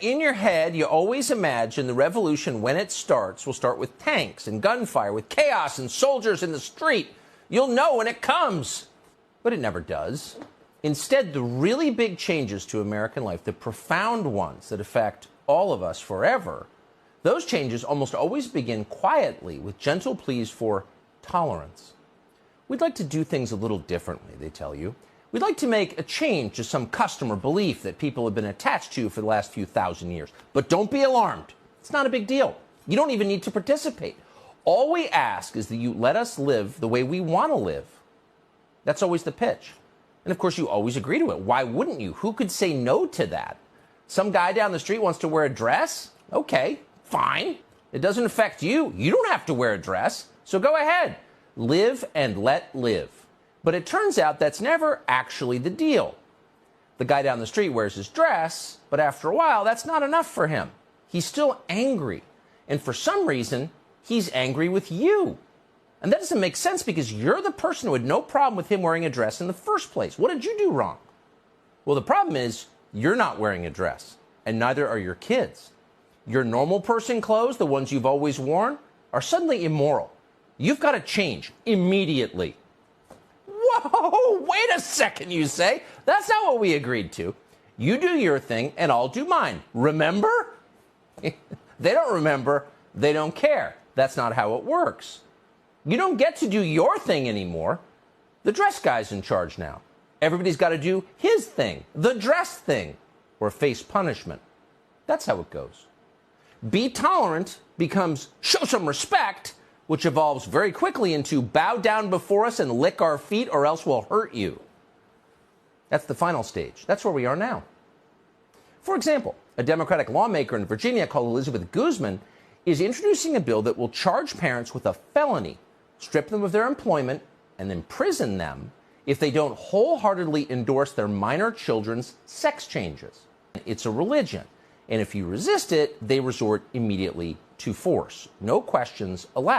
In your head, you always imagine the revolution, when it starts, will start with tanks and gunfire, with chaos and soldiers in the street. You'll know when it comes. But it never does. Instead, the really big changes to American life, the profound ones that affect all of us forever, those changes almost always begin quietly with gentle pleas for tolerance. We'd like to do things a little differently, they tell you. We'd like to make a change to some custom or belief that people have been attached to for the last few thousand years. But don't be alarmed. It's not a big deal. You don't even need to participate. All we ask is that you let us live the way we want to live. That's always the pitch. And of course, you always agree to it. Why wouldn't you? Who could say no to that? Some guy down the street wants to wear a dress? Okay, fine. It doesn't affect you. You don't have to wear a dress. So go ahead. Live and let live. But it turns out that's never actually the deal. The guy down the street wears his dress, but after a while, that's not enough for him. He's still angry. And for some reason, he's angry with you. And that doesn't make sense because you're the person who had no problem with him wearing a dress in the first place. What did you do wrong? Well, the problem is you're not wearing a dress, and neither are your kids. Your normal person clothes, the ones you've always worn, are suddenly immoral. You've got to change immediately. Whoa, wait a second, you say. That's not what we agreed to. You do your thing, and I'll do mine. Remember? They don't remember. They don't care. That's not how it works. You don't get to do your thing anymore. The dress guy's in charge now. Everybody's got to do his thing, the dress thing, or face punishment. That's how it goes. Be tolerant becomes show some respect, which evolves very quickly into bow down before us and lick our feet or else we'll hurt you. That's the final stage. That's where we are now. For example, a Democratic lawmaker in Virginia called Elizabeth Guzman is introducing a bill that will charge parents with a felony, strip them of their employment, and imprison them if they don't wholeheartedly endorse their minor children's sex changes. It's a religion, and if you resist it, they resort immediately to force. No questions allowed.